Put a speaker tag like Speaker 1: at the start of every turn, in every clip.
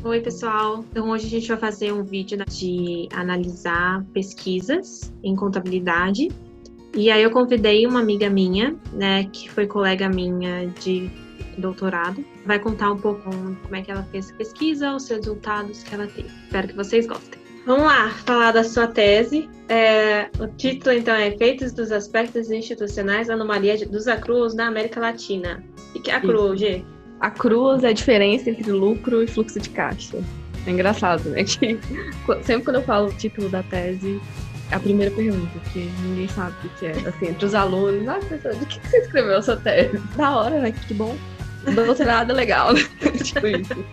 Speaker 1: Oi, pessoal. Então, hoje a gente vai fazer um vídeo de analisar pesquisas em contabilidade. E aí eu convidei uma amiga minha, né, que foi colega minha de doutorado. Vai contar um pouco como é que ela fez a pesquisa, os resultados que ela teve. Espero que vocês gostem. Vamos lá, falar da sua tese. O título, então, é Efeitos dos Aspectos Institucionais da Anomalia dos Accruals na América Latina. O que é accrual, Gê?
Speaker 2: Accruals é a diferença entre lucro e fluxo de caixa. É engraçado, né? Que sempre quando eu falo o título da tese, é a primeira pergunta, porque ninguém sabe o que é. Assim, entre os alunos, professor, de que você escreveu a sua tese? Da hora, né? Que bom. Doutorado é legal, né? Tipo isso.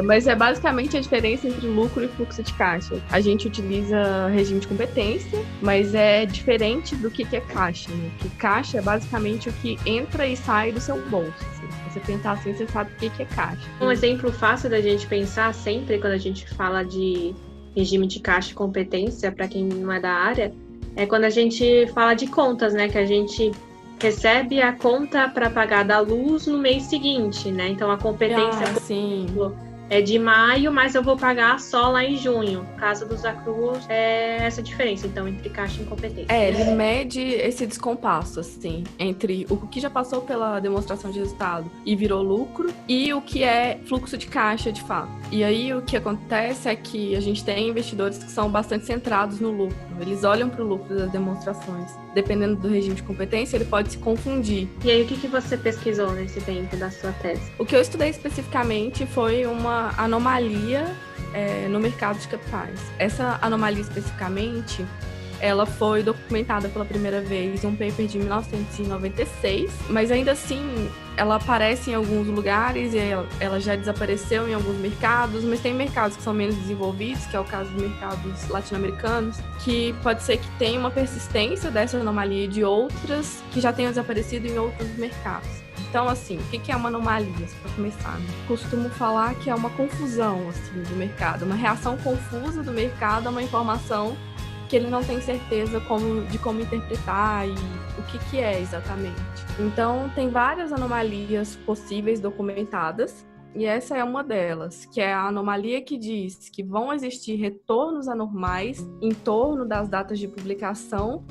Speaker 2: Mas é basicamente a diferença entre lucro e fluxo de caixa. A gente utiliza regime de competência, mas é diferente do que é caixa, né? Que caixa é basicamente o que entra e sai do seu bolso. Assim. Se você pensar assim, você sabe o que é caixa.
Speaker 1: Um exemplo fácil da gente pensar sempre quando a gente fala de regime de caixa e competência, para quem não é da área, é quando a gente fala de contas, né? Que a gente recebe a conta para pagar da luz no mês seguinte, né? Então a competência, por exemplo, é de maio, mas eu vou pagar só lá em junho. No caso dos accruals, é essa diferença, então, entre caixa e competência.
Speaker 2: Ele mede esse descompasso, assim, entre o que já passou pela demonstração de resultado e virou lucro e o que é fluxo de caixa, de fato. E aí, o que acontece é que a gente tem investidores que são bastante centrados no lucro. Eles olham para o lucro das demonstrações. Dependendo do regime de competência, ele pode se confundir.
Speaker 1: E aí, o que você pesquisou nesse tempo da sua tese?
Speaker 2: O que eu estudei especificamente foi uma anomalia no mercado de capitais. Essa anomalia especificamente, ela foi documentada pela primeira vez em um paper de 1996, mas ainda assim ela aparece em alguns lugares e ela já desapareceu em alguns mercados, mas tem mercados que são menos desenvolvidos, que é o caso dos mercados latino-americanos, que pode ser que tenha uma persistência dessa anomalia e de outras que já tenham desaparecido em outros mercados. Então, assim, o que é uma anomalia, para começar? Né? Costumo falar que é uma confusão assim, do mercado, uma reação confusa do mercado a uma informação que ele não tem certeza de como interpretar e o que é exatamente. Então, tem várias anomalias possíveis documentadas, e essa é uma delas, que é a anomalia que diz que vão existir retornos anormais em torno das datas de publicação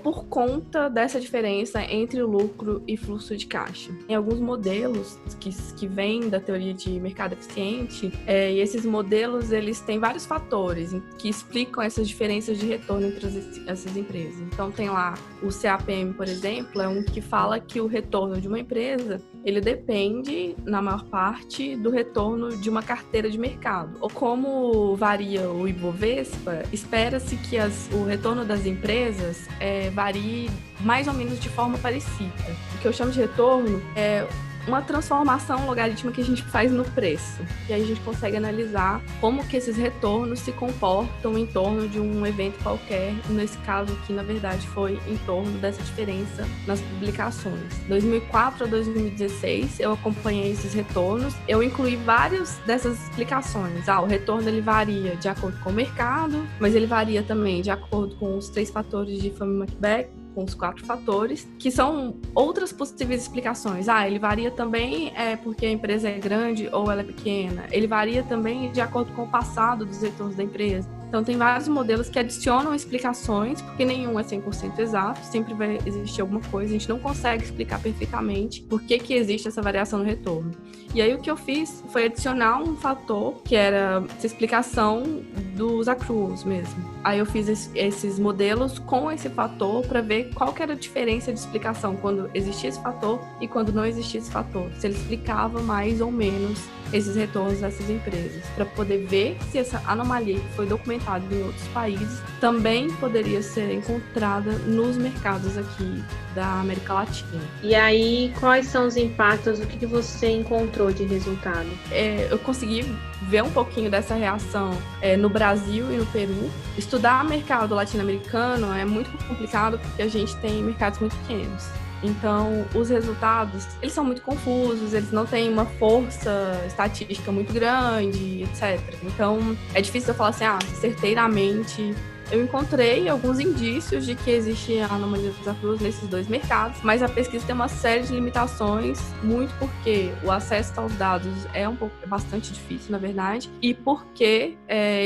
Speaker 2: por conta dessa diferença entre o lucro e fluxo de caixa. Em alguns modelos que vêm da teoria de mercado eficiente, e esses modelos eles têm vários fatores que explicam essas diferenças de retorno entre essas empresas. Então tem lá o CAPM, por exemplo, é um que fala que o retorno de uma empresa ele depende, na maior parte, do retorno de uma carteira de mercado. Ou como varia o Ibovespa, espera-se que o retorno das empresas varie mais ou menos de forma parecida. O que eu chamo de retorno é uma transformação logarítmica que a gente faz no preço. E aí a gente consegue analisar como que esses retornos se comportam em torno de um evento qualquer. Nesse caso aqui, na verdade, foi em torno dessa diferença nas publicações. 2004 a 2016, eu acompanhei esses retornos. Eu incluí várias dessas explicações. O retorno ele varia de acordo com o mercado, mas ele varia também de acordo com os 3 fatores de Fama-McBeth, com os 4 fatores, que são outras possíveis explicações. Ele varia também porque a empresa é grande ou ela é pequena. Ele varia também de acordo com o passado dos retornos da empresa. Então, tem vários modelos que adicionam explicações, porque nenhum é 100% exato, sempre vai existir alguma coisa, a gente não consegue explicar perfeitamente por que existe essa variação no retorno. E aí, o que eu fiz foi adicionar um fator, que era essa explicação dos accruals mesmo. Aí, eu fiz esses modelos com esse fator para ver qual que era a diferença de explicação quando existia esse fator e quando não existia esse fator. Se ele explicava mais ou menos esses retornos dessas empresas, para poder ver se essa anomalia que foi documentada em outros países também poderia ser encontrada nos mercados aqui da América Latina.
Speaker 1: E aí, quais são os impactos? O que você encontrou de resultado?
Speaker 2: Eu consegui ver um pouquinho dessa reação no Brasil e no Peru. Estudar mercado latino-americano é muito complicado porque a gente tem mercados muito pequenos. Então, os resultados, eles são muito confusos, eles não têm uma força estatística muito grande, etc. Então, é difícil eu falar assim, certeiramente eu encontrei alguns indícios de que existe anomalia desafios nesses dois mercados, mas a pesquisa tem uma série de limitações, muito porque o acesso aos dados é bastante difícil, na verdade, e porque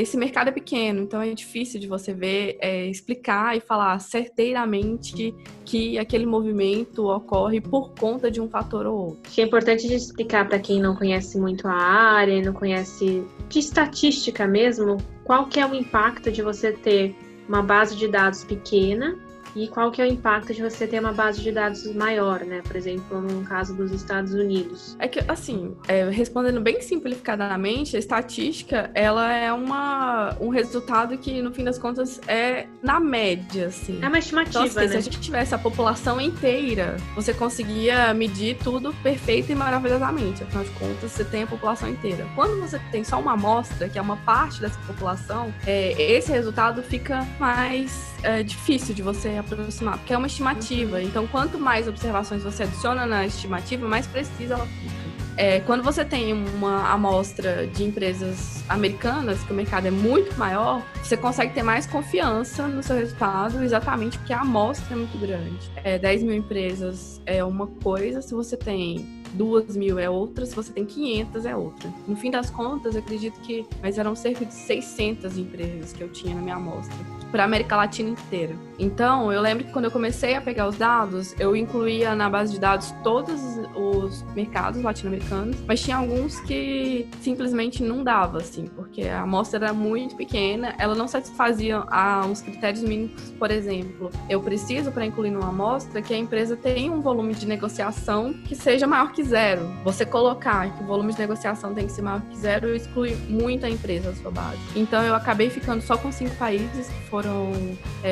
Speaker 2: esse mercado é pequeno, então é difícil de você ver, explicar e falar certeiramente que aquele movimento ocorre por conta de um fator ou outro.
Speaker 1: Acho que é importante de explicar para quem não conhece muito a área, não conhece de estatística mesmo, qual que é o impacto de você ter uma base de dados pequena e qual que é o impacto de você ter uma base de dados maior, né? Por exemplo, no caso dos Estados Unidos.
Speaker 2: É que, assim, respondendo bem simplificadamente, a estatística, ela é um resultado que, no fim das contas, é na média, assim.
Speaker 1: É uma estimativa,
Speaker 2: então, assim,
Speaker 1: né?
Speaker 2: Se a gente tivesse a população inteira, você conseguia medir tudo perfeito e maravilhosamente. Afinal de contas, você tem a população inteira. Quando você tem só uma amostra, que é uma parte dessa população, esse resultado fica mais difícil de você aproximar, porque é uma estimativa. Então, quanto mais observações você adiciona na estimativa, mais precisa ela fica. Quando você tem uma amostra de empresas americanas, que o mercado é muito maior, você consegue ter mais confiança no seu resultado, exatamente porque a amostra é muito grande. 10 mil empresas é uma coisa, se você tem 2.000 é outra, se você tem 500 é outra. No fim das contas, eu acredito que eram cerca de 600 empresas que eu tinha na minha amostra, para a América Latina inteira. Então, eu lembro que quando eu comecei a pegar os dados, eu incluía na base de dados todos os mercados latino-americanos, mas tinha alguns que simplesmente não dava, assim, porque a amostra era muito pequena, ela não satisfazia uns critérios mínimos. Por exemplo, eu preciso, para incluir numa amostra, que a empresa tenha um volume de negociação que seja maior que zero. Você colocar que o volume de negociação tem que ser maior que zero, exclui muito a empresa da sua base. Então, eu acabei ficando só com 5 países, que foram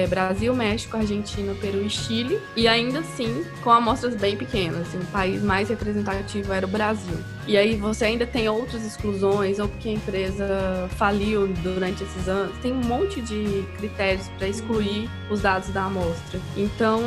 Speaker 2: Brasil, México, Argentina, Peru e Chile, e ainda assim com amostras bem pequenas. Assim, o país mais representativo era o Brasil. E aí você ainda tem outras exclusões, ou porque a empresa faliu durante esses anos. Tem um monte de critérios para excluir os dados da amostra. Então,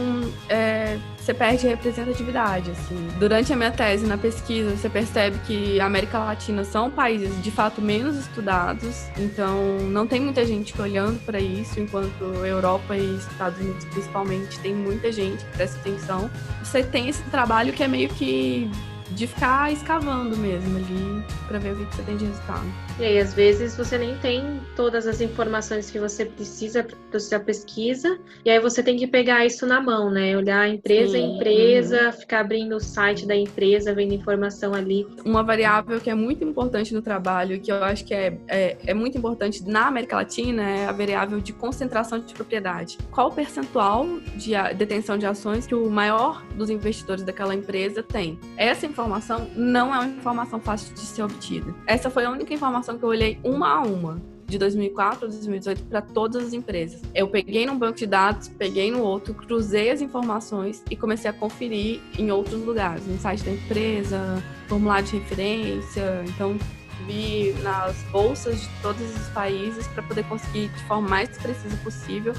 Speaker 2: você perde representatividade, assim. Durante a minha tese na pesquisa, você percebe que a América Latina são países de fato menos estudados, então não tem muita gente olhando para isso, enquanto Europa e Estados Unidos principalmente tem muita gente que presta atenção. Você tem esse trabalho que é meio que de ficar escavando mesmo ali para ver o que você tem de resultado.
Speaker 1: E aí, às vezes, você nem tem todas as informações que você precisa para sua pesquisa, e aí você tem que pegar isso na mão, né? Olhar empresa a empresa, ficar abrindo o site da empresa, vendo informação ali.
Speaker 2: Uma variável que é muito importante no trabalho, que eu acho que é muito importante na América Latina, é a variável de concentração de propriedade. Qual o percentual de detenção de ações que o maior dos investidores daquela empresa tem? Essa informação não é uma informação fácil de ser obtida. Essa foi a única informação que eu olhei uma a uma, de 2004 a 2018, para todas as empresas. Eu peguei num banco de dados, peguei no outro, cruzei as informações e comecei a conferir em outros lugares, no site da empresa, formulário de referência. Então, vi nas bolsas de todos os países para poder conseguir de forma mais precisa possível,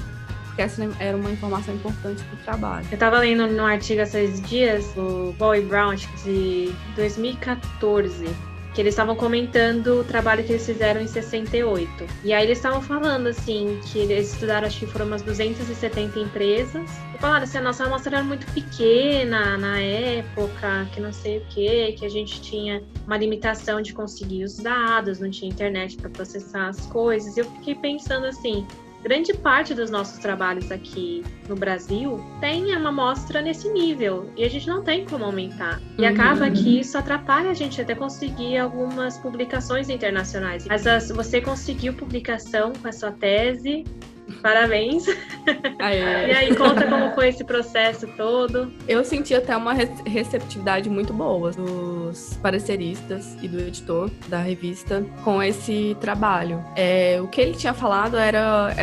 Speaker 2: porque essa era uma informação importante para o trabalho.
Speaker 1: Eu estava lendo num artigo esses dias, do Bowie Brown, acho que de 2014, que eles estavam comentando o trabalho que eles fizeram em 68. E aí eles estavam falando, assim, que eles estudaram, acho que foram umas 270 empresas, e falaram assim, a nossa amostra era muito pequena na época, que não sei o quê, que a gente tinha uma limitação de conseguir os dados, não tinha internet para processar as coisas. E eu fiquei pensando assim, grande parte dos nossos trabalhos aqui no Brasil tem uma amostra nesse nível e a gente não tem como aumentar. E acaba que isso atrapalha a gente até conseguir algumas publicações internacionais. Mas você conseguiu publicação com a sua tese, parabéns. E aí, conta como foi esse processo todo.
Speaker 2: Eu senti até uma receptividade muito boa dos pareceristas e do editor da revista com esse trabalho. O que ele tinha falado era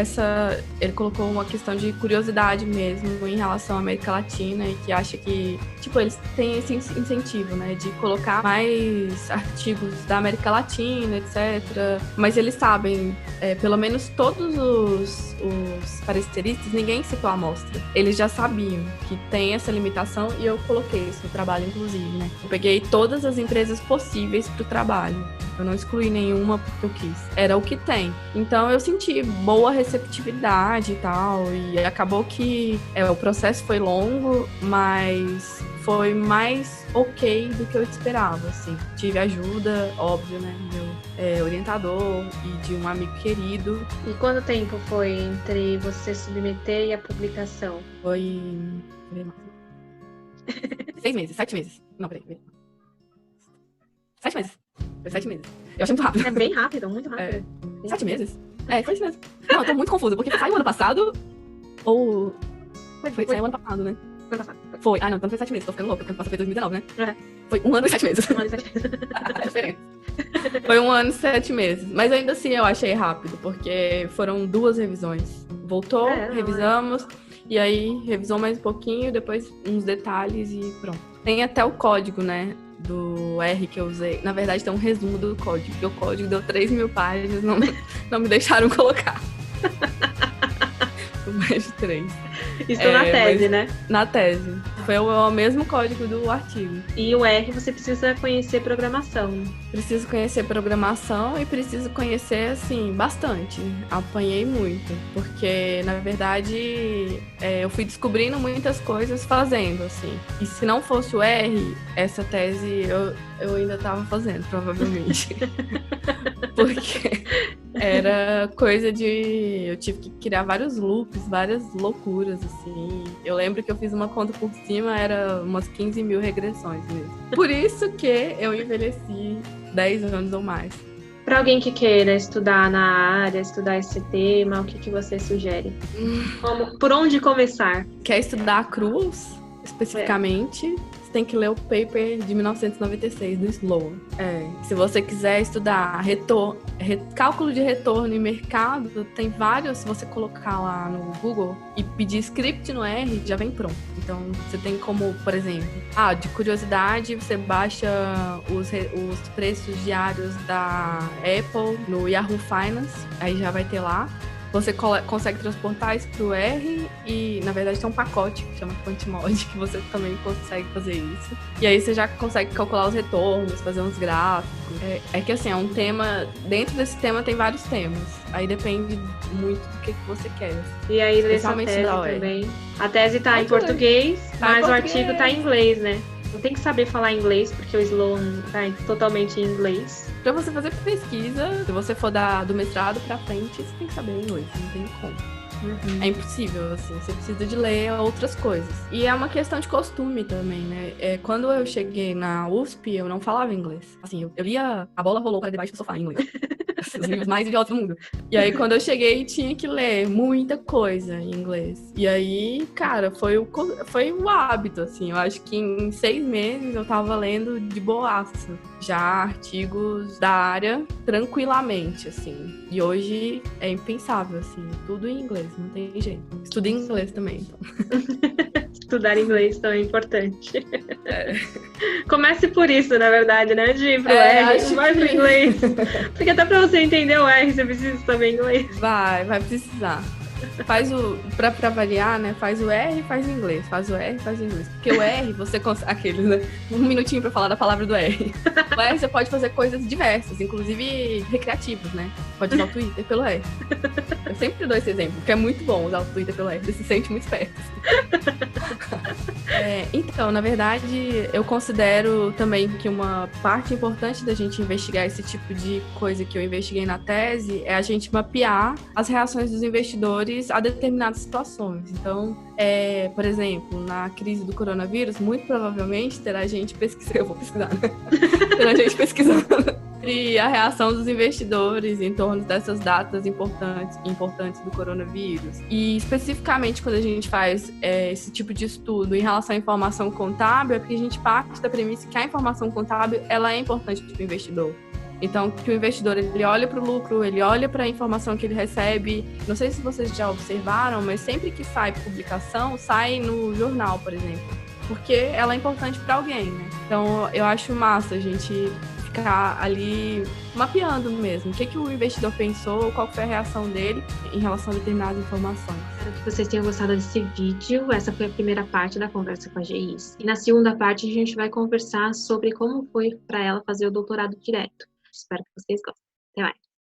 Speaker 2: ele colocou uma questão de curiosidade mesmo em relação à América Latina, e que acha que, eles têm esse incentivo, né, de colocar mais artigos da América Latina, etc. Mas eles sabem, pelo menos todos os pareceristas, ninguém citou a amostra. Eles já sabiam que tem essa limitação e eu coloquei isso no trabalho, inclusive, né? Eu peguei todas as empresas possíveis pro trabalho. Eu não excluí nenhuma porque eu quis. Era o que tem. Então eu senti boa receptividade e tal. E acabou que o processo foi longo, mas foi mais ok do que eu esperava, assim. Tive ajuda, óbvio, né? Meu orientador e de um amigo querido.
Speaker 1: E quanto tempo foi entre você submeter e a publicação?
Speaker 2: Foi 6 meses, 7 meses. Não, peraí. 7 meses. Foi 7 meses. Eu achei muito rápido.
Speaker 1: É bem rápido, muito rápido.
Speaker 2: 7 meses? É, foi isso mesmo. Não, eu tô muito confusa, porque saiu ano passado ou... Saiu ano passado, né?
Speaker 1: Foi passado.
Speaker 2: Foi. Ah, não, então foi 7 meses. Tô ficando louca, porque ano passado foi 2019, né?
Speaker 1: É.
Speaker 2: Foi 1 ano e 7 meses.
Speaker 1: 1 ano e 7 meses.
Speaker 2: É diferente. Foi 1 ano e 7 meses. Mas ainda assim eu achei rápido, porque foram 2 revisões. Voltou, revisamos, e aí revisou mais um pouquinho, depois uns detalhes e pronto. Tem até o código, né? Do R que eu usei. Na verdade, tem um resumo do código, porque o código deu 3.000 páginas, não me deixaram colocar. Mais de 3.
Speaker 1: Isso na tese, né?
Speaker 2: Na tese. Foi o mesmo código do artigo.
Speaker 1: E o R você precisa conhecer programação.
Speaker 2: Preciso conhecer programação e preciso conhecer, assim, bastante. Apanhei muito, porque, na verdade, eu fui descobrindo muitas coisas fazendo, assim. E se não fosse o R, essa tese eu ainda tava fazendo, provavelmente. Porque era coisa de... Eu tive que criar vários loops, várias loucuras, assim. Eu lembro que eu fiz uma conta por cima, era umas 15.000 regressões mesmo. Por isso que eu envelheci 10 anos ou mais.
Speaker 1: Para alguém que queira estudar na área, estudar esse tema, o que você sugere? Por onde começar?
Speaker 2: Quer estudar Cruz, especificamente? Você tem que ler o paper de 1996 do Sloan. Se você quiser estudar cálculo de retorno em mercado, tem vários. Se você colocar lá no Google e pedir script no R, já vem pronto. Então, você tem como, por exemplo, de curiosidade, você baixa os preços diários da Apple no Yahoo Finance, aí já vai ter lá. Você consegue transportar isso pro R e, na verdade, tem um pacote que chama Quantimod, que você também consegue fazer isso. E aí você já consegue calcular os retornos, fazer uns gráficos. É que, assim, é um tema... Dentro desse tema tem vários temas. Aí depende muito do que você quer.
Speaker 1: E aí, ler essa tese também. A tese tá em português, mas o artigo tá em inglês, né? Não tem que saber falar inglês, porque o Sloan tá totalmente em inglês.
Speaker 2: Pra você fazer pesquisa, se você for do mestrado pra frente, você tem que saber inglês, não tem como. É impossível, assim, você precisa de ler outras coisas. E é uma questão de costume também, né? Quando eu cheguei na USP, eu não falava inglês. Assim, eu lia A Bola Rolou para Debaixo do Sofá em inglês. Os livros mais idiotas do mundo. E aí, quando eu cheguei, tinha que ler muita coisa em inglês. E aí, cara, foi o hábito, assim. Eu acho que em 6 meses eu tava lendo de boaça já artigos da área tranquilamente, assim. E hoje é impensável, assim. Tudo em inglês, não tem jeito. Estudo em inglês também, então.
Speaker 1: Estudar inglês também é importante. Comece por isso, na verdade, né? De ir pro R, vai pro inglês. Porque até pra você entender o R, você precisa saber inglês.
Speaker 2: Vai precisar. Pra variar, né? Faz o R e faz o inglês. Faz o R e faz o inglês. Porque o R, você consegue... Aqueles, né? 1 minutinho pra falar da palavra do R. O R, você pode fazer coisas diversas, inclusive recreativas, né? Pode usar o Twitter pelo R. Eu sempre dou esse exemplo, porque é muito bom usar o Twitter pelo R. Você se sente muito esperto. Então, na verdade, eu considero também que uma parte importante da gente investigar esse tipo de coisa que eu investiguei na tese é a gente mapear as reações dos investidores a determinadas situações. Então, por exemplo, na crise do coronavírus, muito provavelmente terá gente pesquisando. Eu vou pesquisar, né? Terá gente pesquisando sobre a reação dos investidores em torno dessas datas importantes do coronavírus. E especificamente quando a gente faz esse tipo de estudo em relação à informação contábil, é porque a gente parte da premissa que a informação contábil ela é importante para o investidor. Então, que o investidor ele olha para o lucro, ele olha para a informação que ele recebe. Não sei se vocês já observaram, mas sempre que sai publicação, sai no jornal, por exemplo. Porque ela é importante para alguém, né? Então, eu acho massa a gente ficar ali mapeando mesmo o que o investidor pensou, qual foi a reação dele em relação a determinadas informações.
Speaker 1: Espero que vocês tenham gostado desse vídeo. Essa foi a primeira parte da conversa com a Geis. E na segunda parte a gente vai conversar sobre como foi para ela fazer o doutorado direto. Espero que vocês gostem. Até mais!